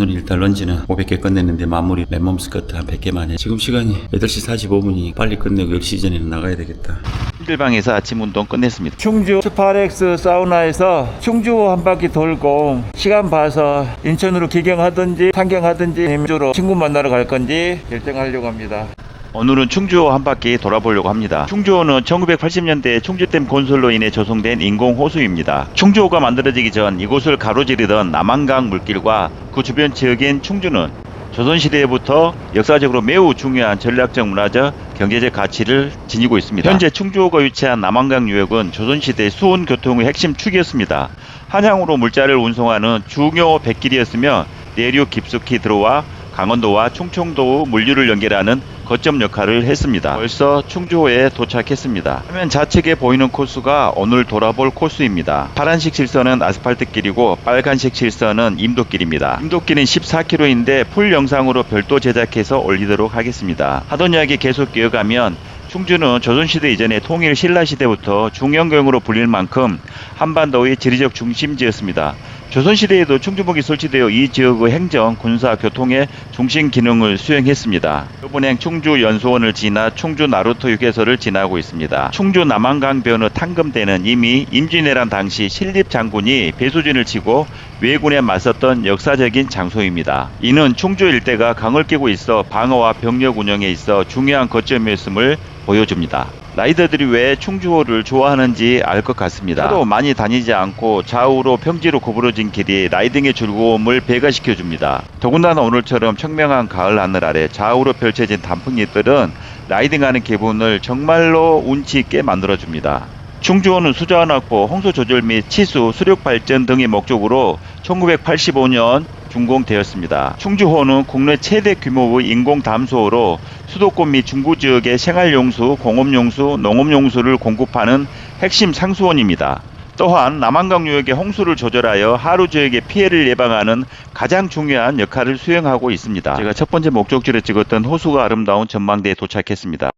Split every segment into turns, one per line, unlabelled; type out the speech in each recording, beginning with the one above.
오늘 일단 런지는 500개 끝냈는데 마무리 맨몸 스쿼트 한 100개만 해. 지금 시간이 8시 45분이 빨리 끝내고 10시 전에는 나가야 되겠다. 힘들방에서 아침 운동 끝냈습니다.
충주 스파렉스 사우나에서 충주 한 바퀴 돌고 시간 봐서 인천으로 기경하든지 상경하든지 힘주로 친구 만나러 갈 건지 결정하려고 합니다.
오늘은 충주호 한 바퀴 돌아보려고 합니다. 충주호는 1980년대 충주댐 건설로 인해 조성된 인공호수입니다. 충주호가 만들어지기 전 이곳을 가로지르던 남한강 물길과 그 주변 지역인 충주는 조선시대부터 역사적으로 매우 중요한 전략적 문화적 경제적 가치를 지니고 있습니다. 현재 충주호가 위치한 남한강 유역은 조선시대 수온 교통의 핵심 축이었습니다. 한양으로 물자를 운송하는 중요 백길이었으며 내륙 깊숙이 들어와 강원도와 충청도 물류를 연결하는 거점 역할을 했습니다. 벌써 충주호에 도착했습니다. 화면 좌측에 보이는 코스가 오늘 돌아볼 코스입니다. 파란색 실선은 아스팔트길이고 빨간색 실선은 임도길입니다. 임도길은 14km인데 풀 영상으로 별도 제작해서 올리도록 하겠습니다. 하던 이야기 계속 이어가면 충주는 조선시대 이전에 통일 신라시대부터 중형경으로 불릴 만큼 한반도의 지리적 중심지였습니다. 조선시대에도 충주목이 설치되어 이 지역의 행정, 군사, 교통의 중심 기능을 수행했습니다. 요번행 충주 연수원을 지나 충주 나루터 휴게소를 지나고 있습니다. 충주 남한강변의 탕금대는 이미 임진왜란 당시 신립 장군이 배수진을 치고 왜군에 맞섰던 역사적인 장소입니다. 이는 충주 일대가 강을 끼고 있어 방어와 병력 운영에 있어 중요한 거점이었음을 보여줍니다. 라이더들이 왜 충주호를 좋아하는지 알 것 같습니다. 차도 많이 다니지 않고 좌우로 평지로 구부러진 길이 라이딩의 즐거움을 배가시켜줍니다. 더군다나 오늘처럼 청명한 가을 하늘 아래 좌우로 펼쳐진 단풍잎들은 라이딩하는 기분을 정말로 운치 있게 만들어줍니다. 충주호는 수자원 확보, 홍수 조절 및 치수, 수력 발전 등의 목적으로 1985년 준공되었습니다. 충주호는 국내 최대 규모의 인공 담수호로 수도권 및 중부 지역의 생활용수, 공업용수, 농업용수를 공급하는 핵심 상수원입니다. 또한 남한강 유역의 홍수를 조절하여 하루 지역의 피해를 예방하는 가장 중요한 역할을 수행하고 있습니다. 제가 첫 번째 목적지로 찍었던 호수가 아름다운 전망대에 도착했습니다.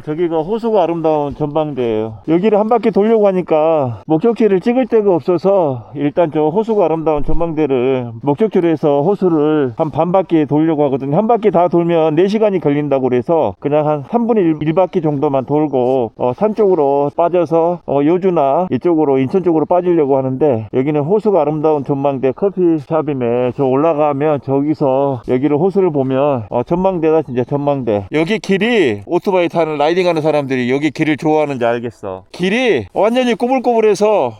저기가 호수가 아름다운 전망대예요. 여기를 한 바퀴 돌려고 하니까 목적지를 찍을 데가 없어서 일단 저 호수가 아름다운 전망대를 목적지로 해서 호수를 한 반 바퀴 돌려고 하거든요. 한 바퀴 다 돌면 4시간이 걸린다고 그래서 그냥 한 3분의 1 바퀴 정도만 돌고 산 쪽으로 빠져서 여주나 이쪽으로 인천 쪽으로 빠지려고 하는데, 여기는 호수가 아름다운 전망대 커피숍이네. 저 올라가면 저기서 여기를 호수를 보면 전망대가 진짜 전망대. 여기 길이 오토바이 타는 라이딩하는 사람들이 여기 길을 좋아하는지 알겠어. 길이 완전히 꼬불꼬불해서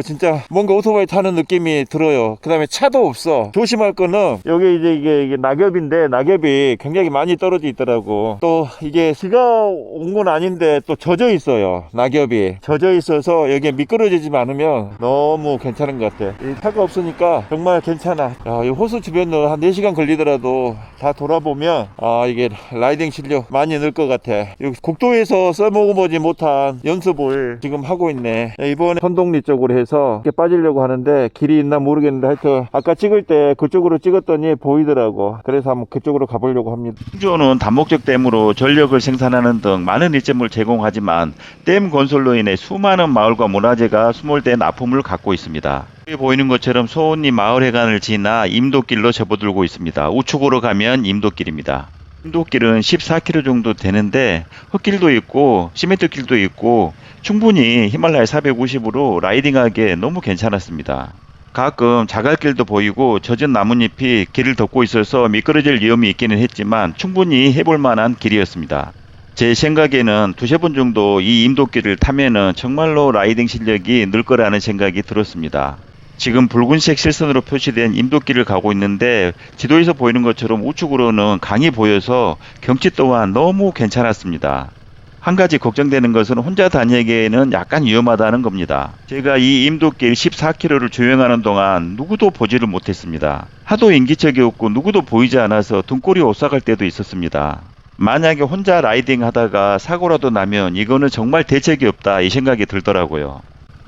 진짜 뭔가 오토바이 타는 느낌이 들어요. 그 다음에 차도 없어. 조심할 거는 여기 이제 이게 낙엽인데 낙엽이 굉장히 많이 떨어져 있더라고. 또 이게 비가 온 건 아닌데 또 젖어 있어요. 낙엽이 젖어 있어서 여기에 미끄러지지 않으면 너무 괜찮은 것 같아. 이 차가 없으니까 정말 괜찮아. 이 호수 주변은 한 4시간 걸리더라도 다 돌아보면 이게 라이딩 실력 많이 늘 것 같아. 여기 국도에서 써먹어보지 못한 연습을 지금 하고 있네. 이번에 선동리 쪽으로 해서 이렇게 빠지려고 하는데 길이 있나 모르겠는데 하여튼 아까 찍을 때 그쪽으로 찍었더니 보이더라고. 그래서 한번 그쪽으로 가보려고 합니다.
충주호는 다목적 댐으로 전력을 생산하는 등 많은 일점을 제공하지만 댐 건설로 인해 수많은 마을과 문화재가 수몰된 아픔을 갖고 있습니다. 여기 보이는 것처럼 소원리 마을회관을 지나 임도길로 접어들고 있습니다. 우측으로 가면 임도길입니다. 임도길은 14km 정도 되는데 흙길도 있고 시멘트길도 있고 충분히 히말라야 450으로 라이딩하기에 너무 괜찮았습니다. 가끔 자갈길도 보이고 젖은 나뭇잎이 길을 덮고 있어서 미끄러질 위험이 있기는 했지만 충분히 해볼 만한 길이었습니다. 제 생각에는 2-3번 정도 이 임도길을 타면은 정말로 라이딩 실력이 늘 거라는 생각이 들었습니다. 지금 붉은색 실선으로 표시된 임도길을 가고 있는데 지도에서 보이는 것처럼 우측으로는 강이 보여서 경치 또한 너무 괜찮았습니다. 한 가지 걱정되는 것은 혼자 다니기에는 약간 위험하다는 겁니다. 제가 이 임도길 14km를 주행하는 동안 누구도 보지를 못했습니다. 하도 인기척이었고 누구도 보이지 않아서 등골이 오싹할 때도 있었습니다. 만약에 혼자 라이딩 하다가 사고라도 나면 이거는 정말 대책이 없다 이 생각이 들더라고요.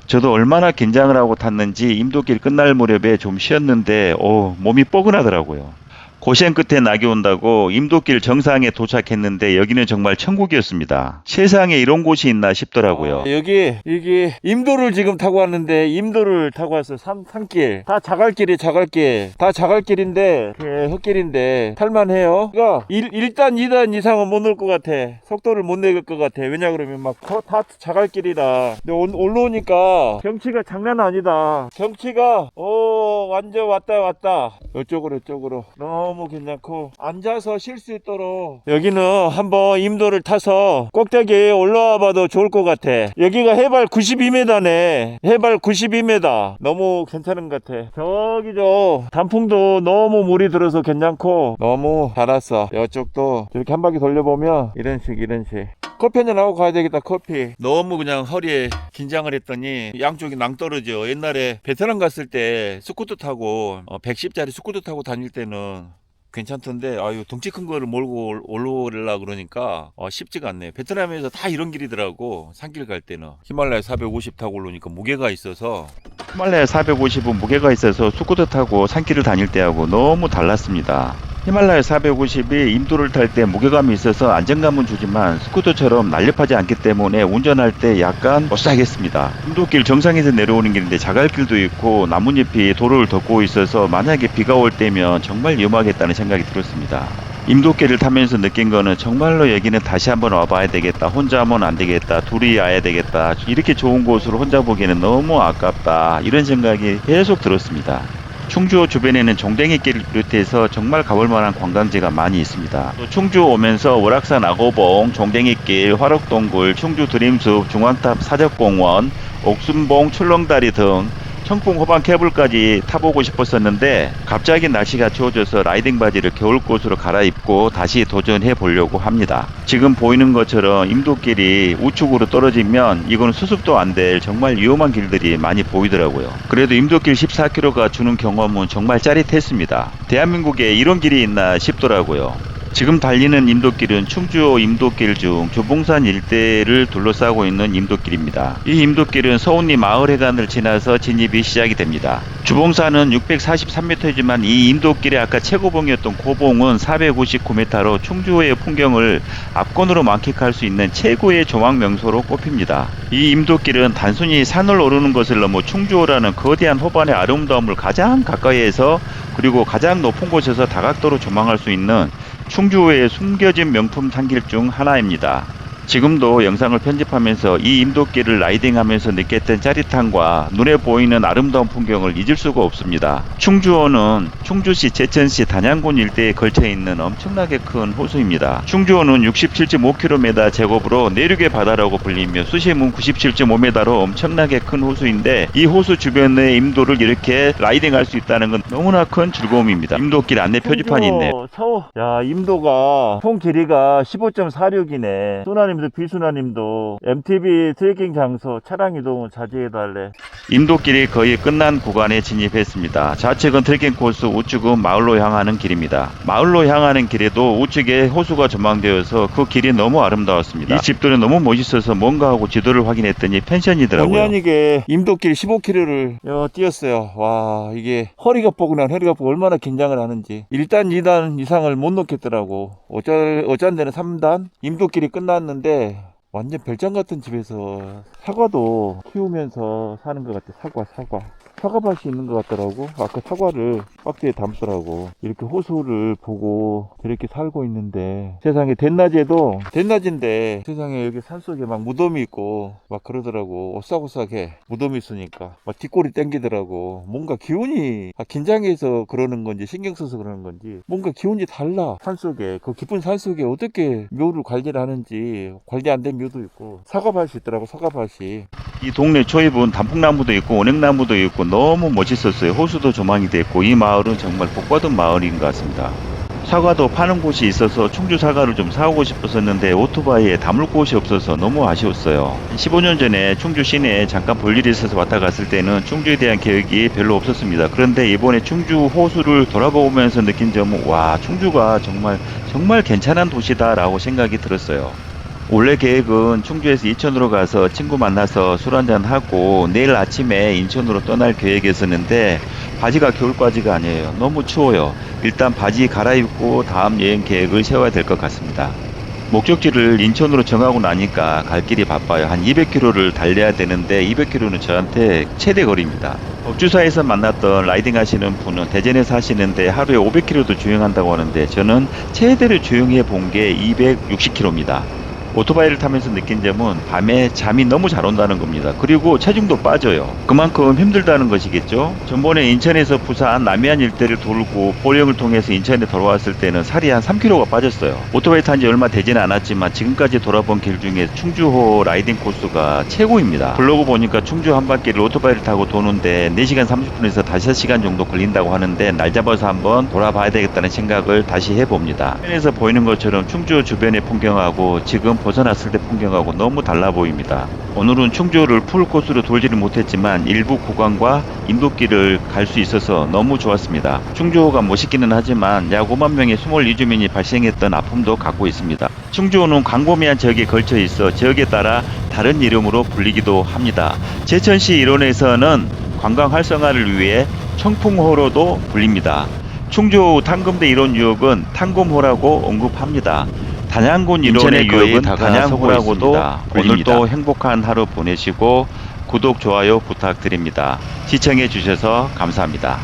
저도 얼마나 긴장을 하고 탔는지 임도길 끝날 무렵에 좀 쉬었는데 몸이 뻐근하더라고요. 고생 끝에 낙이 온다고 임도길 정상에 도착했는데 여기는 정말 천국이었습니다. 세상에 이런 곳이 있나 싶더라고요.
여기 임도를 지금 타고 왔는데 임도를 타고 왔어요. 산길 다 자갈길이 자갈길 다 자갈길인데 흙길인데 탈만해요. 그러니까 1단 2단 이상은 못 넣을 것 같아. 속도를 못 내길 것 같아. 왜냐 그러면 막 다 자갈길이라. 근데 올라오니까 경치가 장난 아니다. 경치가 완전 왔다 이쪽으로 너무 괜찮고 앉아서 쉴 수 있도록. 여기는 한번 임도를 타서 꼭대기에 올라와 봐도 좋을 것 같아. 여기가 해발 92m네. 해발 92m 너무 괜찮은 것 같아. 저기죠 단풍도 너무 물이 들어서 괜찮고 너무 잘 왔어. 이쪽도 이렇게 한 바퀴 돌려보면 이런 식 커피 한잔 하고 가야 되겠다. 커피 너무 그냥 허리에 긴장을 했더니 양쪽이 낭떠러져. 옛날에 베트남 갔을 때 스쿠터 타고 110짜리 스쿠터 타고 다닐 때는 괜찮던데 아유 덩치 큰 거를 몰고 올라오려고 그러니까 쉽지가 않네. 베트남에서 다 이런 길이더라고. 산길 갈 때는 히말라야 450 타고 올라오니까 무게가 있어서
히말라야 450은 무게가 있어서 스쿠터 타고 산길을 다닐 때하고 너무 달랐습니다. 히말라야 450이 임도를 탈 때 무게감이 있어서 안정감은 주지만 스쿠터처럼 날렵하지 않기 때문에 운전할 때 약간 어싸겠습니다. 임도길 정상에서 내려오는 길인데 자갈길도 있고 나뭇잎이 도로를 덮고 있어서 만약에 비가 올 때면 정말 위험하겠다는 생각이 들었습니다. 임도길을 타면서 느낀 거는 정말로 여기는 다시 한번 와봐야 되겠다. 혼자 하면 안 되겠다. 둘이 와야 되겠다. 이렇게 좋은 곳으로 혼자 보기에는 너무 아깝다. 이런 생각이 계속 들었습니다. 충주 주변에는 종댕이길을 비롯해서 정말 가볼 만한 관광지가 많이 있습니다. 또 충주 오면서 월악산 악어봉, 종댕이길, 화록동굴, 충주 드림숲, 중앙탑 사적공원, 옥순봉, 출렁다리 등 청풍 호반 케이블까지 타보고 싶었었는데 갑자기 날씨가 추워져서 라이딩 바지를 겨울옷으로 갈아입고 다시 도전해 보려고 합니다. 지금 보이는 것처럼 임도길이 우측으로 떨어지면 이건 수습도 안 될 정말 위험한 길들이 많이 보이더라고요. 그래도 임도길 14km가 주는 경험은 정말 짜릿했습니다. 대한민국에 이런 길이 있나 싶더라고요. 지금 달리는 임도길은 충주 임도길 중 주봉산 일대를 둘러싸고 있는 임도길입니다. 이 임도길은 서운리 마을회관을 지나서 진입이 시작이 됩니다. 주봉산은 643m이지만 이 임도길의 아까 최고봉이었던 고봉은 459m로 충주의 풍경을 압권으로 만끽할 수 있는 최고의 조망 명소로 꼽힙니다. 이 임도길은 단순히 산을 오르는 것을 넘어 충주호라는 거대한 호반의 아름다움을 가장 가까이에서 그리고 가장 높은 곳에서 다각도로 조망할 수 있는 충주호의 숨겨진 명품 산길 중 하나입니다. 지금도 영상을 편집하면서 이 임도길을 라이딩하면서 느꼈던 짜릿함과 눈에 보이는 아름다운 풍경을 잊을 수가 없습니다. 충주호는 충주시, 제천시, 단양군 일대에 걸쳐 있는 엄청나게 큰 호수입니다. 충주호는 67.5km 제곱으로 내륙의 바다라고 불리며 수심은 97.5m로 엄청나게 큰 호수인데 이 호수 주변의 임도를 이렇게 라이딩할 수 있다는 건 너무나 큰 즐거움입니다. 임도길 안내 표지판이 있네요.
야, 임도가 총 길이가 15.46이네. 소나님도 비수나님도 MTB 트레킹 장소 차량 이동은 자제해달래.
임도길이 거의 끝난 구간에 진입했습니다. 좌측은 트레킹 코스, 우측은 마을로 향하는 길입니다. 마을로 향하는 길에도 우측에 호수가 전망되어서 그 길이 너무 아름다웠습니다. 이 집들은 너무 멋있어서 뭔가 하고 지도를 확인했더니 펜션이더라고요.
본의 아니게 임도길 15km를 뛰었어요. 와, 이게 허리가 뻐근한 허리가 뻐 얼마나 긴장을 하는지. 1단 2단 이상을 못 놓겠더라고. 어쩐 데는 3단. 임도길이 끝났는데 완전 별장 같은 집에서 사과도 키우면서 사는 것 같아. 사과밭이 있는 것 같더라고. 아까 사과를 박스에 담더라고. 이렇게 호수를 보고 저렇게 살고 있는데 세상에 대낮인데 세상에 여기 산속에 막 무덤이 있고 막 그러더라고. 오싹오싹해. 무덤이 있으니까 막 뒷골이 땡기더라고. 뭔가 기운이 긴장해서 그러는 건지 신경 써서 그러는 건지 뭔가 기운이 달라. 산속에 그 깊은 산속에 어떻게 묘를 관리를 하는지 관리 안 된 묘도 있고 사과밭이 있더라고. 사과밭이.
이 동네 초입은 단풍나무도 있고 원액나무도 있고 너무 멋있었어요. 호수도 조망이 됐고 이 마을은 정말 복받은 마을인 것 같습니다. 사과도 파는 곳이 있어서 충주 사과를 좀 사오고 싶었었는데 오토바이에 담을 곳이 없어서 너무 아쉬웠어요. 15년 전에 충주 시내에 잠깐 볼 일이 있어서 왔다 갔을 때는 충주에 대한 기억이 별로 없었습니다. 그런데 이번에 충주 호수를 돌아보면서 느낀 점은 와, 충주가 정말 괜찮은 도시다 라고 생각이 들었어요. 원래 계획은 충주에서 이천으로 가서 친구 만나서 술 한잔 하고 내일 아침에 인천으로 떠날 계획이었었는데 바지가 겨울바지가 아니에요. 너무 추워요. 일단 바지 갈아입고 다음 여행 계획을 세워야 될 것 같습니다. 목적지를 인천으로 정하고 나니까 갈 길이 바빠요. 한 200km를 달려야 되는데 200km는 저한테 최대 거리입니다. 법주사에서 만났던 라이딩 하시는 분은 대전에서 하시는데 하루에 500km도 주행한다고 하는데 저는 최대로 주행해 본 게 260km입니다. 오토바이를 타면서 느낀 점은 밤에 잠이 너무 잘 온다는 겁니다. 그리고 체중도 빠져요. 그만큼 힘들다는 것이겠죠. 전번에 인천에서 부산 남해안 일대를 돌고 보령을 통해서 인천에 돌아왔을 때는 살이 한 3kg가 빠졌어요. 오토바이 탄 지 얼마 되지는 않았지만 지금까지 돌아본 길 중에 충주호 라이딩 코스가 최고입니다. 블로그 보니까 충주 한 바퀴를 오토바이를 타고 도는데 4시간 30분에서 5시간 정도 걸린다고 하는데 날 잡아서 한번 돌아봐야 되겠다는 생각을 다시 해봅니다. 화면에서 보이는 것처럼 충주 주변의 풍경하고 지금 벗어났을 때 풍경하고 너무 달라 보입니다. 오늘은 충주를 풀코스로 돌지는 못했지만 일부 구간과 인도길을 갈 수 있어서 너무 좋았습니다. 충주호가 멋있기는 하지만 약 5만 명의 수몰 이주민이 발생했던 아픔도 갖고 있습니다. 충주호는 광범위한 지역에 걸쳐 있어 지역에 따라 다른 이름으로 불리기도 합니다. 제천시 일원에서는 관광 활성화를 위해 청풍호로도 불립니다. 충주호 탕금대 이론 유역은 탕금호라고 언급합니다. 단양군 일원의 유역은 단양호라고도 불립니다. 오늘도 행복한 하루 보내시고 구독, 좋아요 부탁드립니다. 시청해 주셔서 감사합니다.